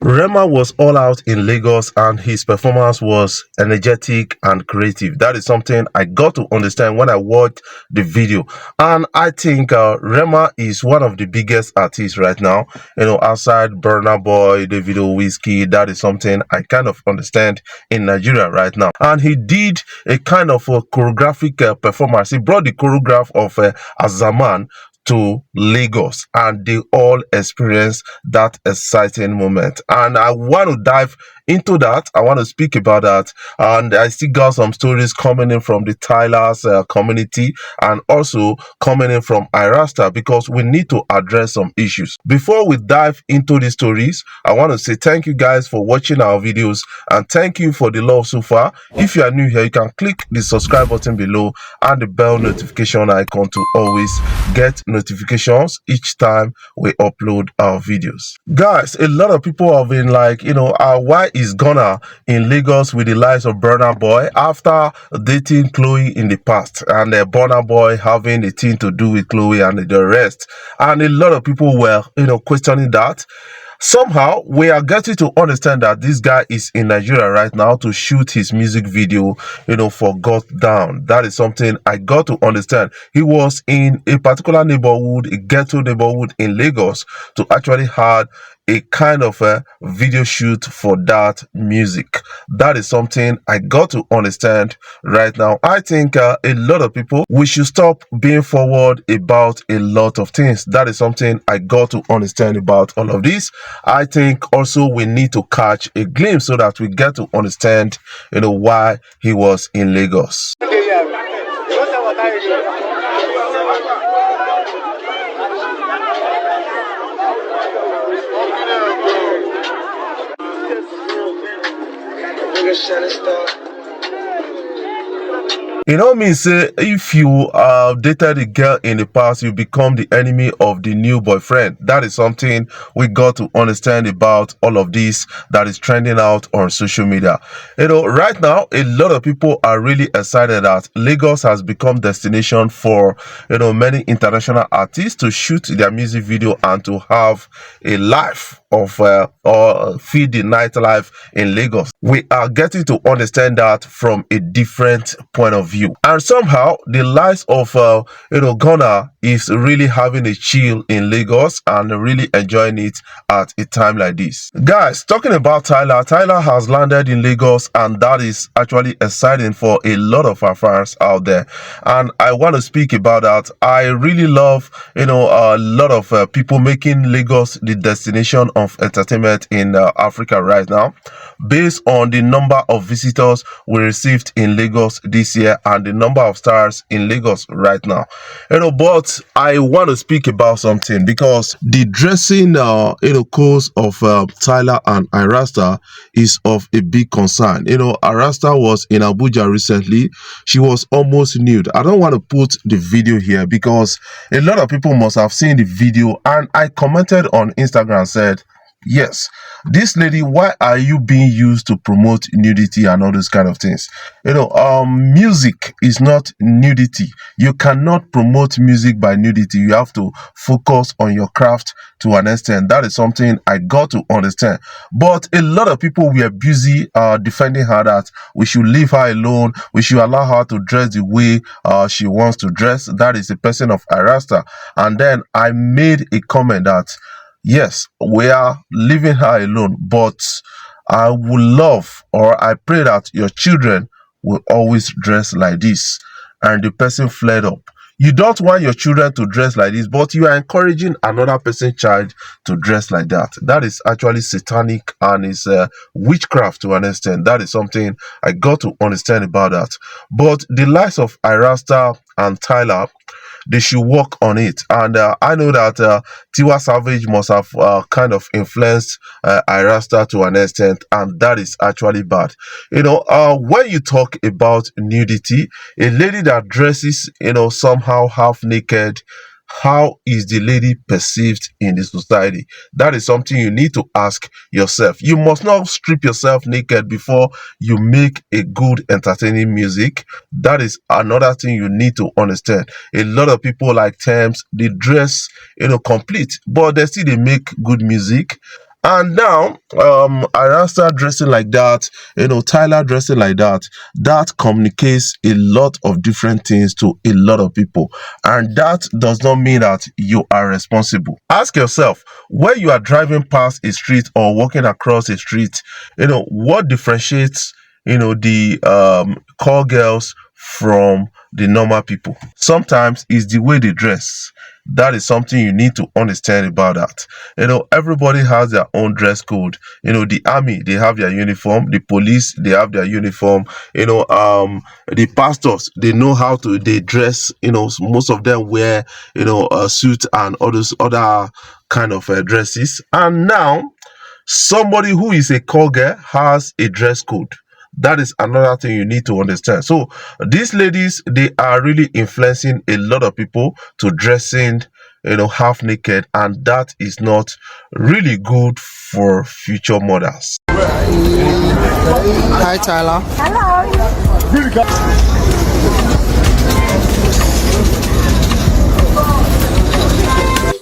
Rema was all out in Lagos and his performance was energetic and creative. That is something I got to understand when I watched the video. And I think Rema is one of the biggest artists right now. Outside Burna Boy, Davido, Whiskey, that is something I kind of understand in Nigeria right now. And he did a kind of a choreographic performance. He brought the choreograph of Azaman to Lagos and they all experience that exciting moment. And I want to dive into that. I want to speak about that. And I still got some stories coming in from the Tyler's community and also coming in from Irasta because we need to address some issues. Before we dive into the stories, I want to say thank you guys for watching our videos and thank you for the love so far. If you are new here, you can click the subscribe button below and the bell notification icon to always get notifications each time we upload our videos. Guys, a lot of people have been like, why is Ghana in Lagos with the likes of Burna Boy after dating Chloe in the past and Burna Boy having a thing to do with Chloe and the rest? And a lot of people were, questioning that. Somehow, we are getting to understand that this guy is in Nigeria right now to shoot his music video, for Shutdown. That is something I got to understand. He was in a particular neighborhood, a ghetto neighborhood in Lagos to actually had a kind of a video shoot for that music. That is something I got to understand right now. I think a lot of people, we should stop being forward about a lot of things. That is something I got to understand about all of this. I think also we need to catch a glimpse so that we get to understand, why he was in Lagos. Means if you dated a girl in the past, you become the enemy of the new boyfriend. That is something we got to understand about all of this that is trending out on social media. Right now, a lot of people are really excited that Lagos has become destination for, many international artists to shoot their music video and to have a life of or feed the nightlife in Lagos. We are getting to understand that from a different point of view. And somehow the lives of Ghana is really having a chill in Lagos and really enjoying it at a time like this. Guys, talking about Tyler has landed in Lagos and that is actually exciting for a lot of our fans out there. And I want to speak about that. I really love, a lot of people making Lagos the destination of entertainment in Africa right now, based on the number of visitors we received in Lagos this year and the number of stars in Lagos right now. But I want to speak about something because the dressing codes of Tyler and Irasta is of a big concern. Irasta was in Abuja recently. She was almost nude. I don't want to put the video here because a lot of people must have seen the video, and I commented on Instagram, said, yes, this lady, why are you being used to promote nudity and all those kind of things? Music is not nudity. You cannot promote music by nudity. You have to focus on your craft to an extent. That is something I got to understand. But a lot of people were busy defending her that we should leave her alone. We should allow her to dress the way she wants to dress. That is the person of Irasta. And then I made a comment that, yes, we are leaving her alone, but I would love, or I pray that your children will always dress like this. And the person fled up. You don't want your children to dress like this, but you are encouraging another person's child to dress like that. That is actually satanic and is witchcraft to an extent. That is something I got to understand about that. But the likes of Irasta and Tyler, they should work on it. And I know that Tiwa Savage must have kind of influenced Irasta to an extent, and that is actually bad. When you talk about nudity, a lady that dresses, somehow half naked, how is the lady perceived in the society? That is something you need to ask yourself. You must not strip yourself naked before you make a good entertaining music. That is another thing you need to understand. A lot of people like Thames, they dress complete, but they make good music. And now, Arasta dressing like that, Tyler dressing like that, that communicates a lot of different things to a lot of people. And that does not mean that you are responsible. Ask yourself, when you are driving past a street or walking across a street, what differentiates, the call girls from the normal people? Sometimes it's the way they dress. That is something you need to understand about that. Everybody has their own dress code. The army, they have their uniform. The police, they have their uniform. The pastors, they know how to they dress. Most of them wear a suit and all those other kind of dresses. And now somebody who is a call girl has a dress code. That is another thing you need to understand. So these ladies, they are really influencing a lot of people to dressing half naked, and that is not really good for future mothers. Hi, Tyler.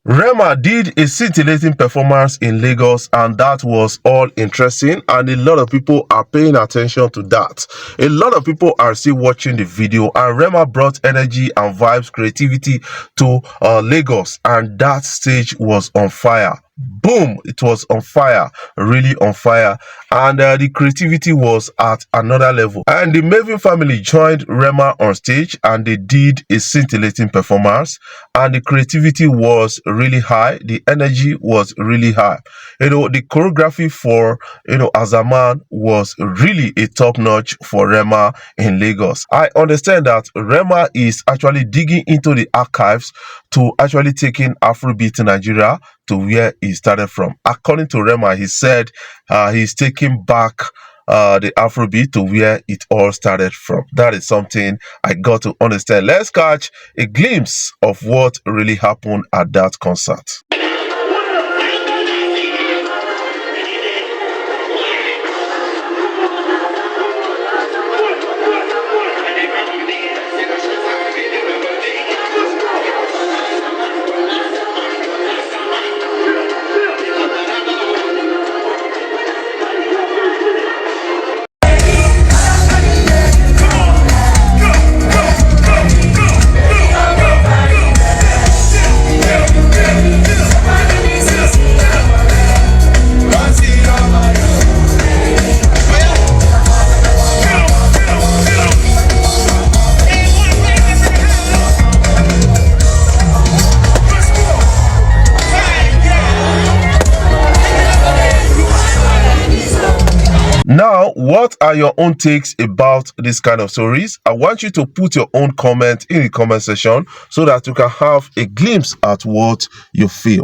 Rema did a scintillating performance in Lagos, and that was all interesting, and a lot of people are paying attention to that. A lot of people are still watching the video, and Rema brought energy and vibes, creativity to Lagos, and that stage was on fire. Boom, it was on fire, really on fire, and the creativity was at another level. And the Maven family joined Rema on stage, and they did a scintillating performance, and the creativity was really high, the energy was really high. The choreography for Azaman was really a top notch for Rema in Lagos. I understand that Rema is actually digging into the archives to actually taking Afrobeat in Nigeria to where he started from. According to Rema, he said he's taking back the Afrobeat to where it all started from. That is something I got to understand. Let's catch a glimpse of what really happened at that concert. Now, what are your own takes about this kind of stories? I want you to put your own comment in the comment section so that you can have a glimpse at what you feel.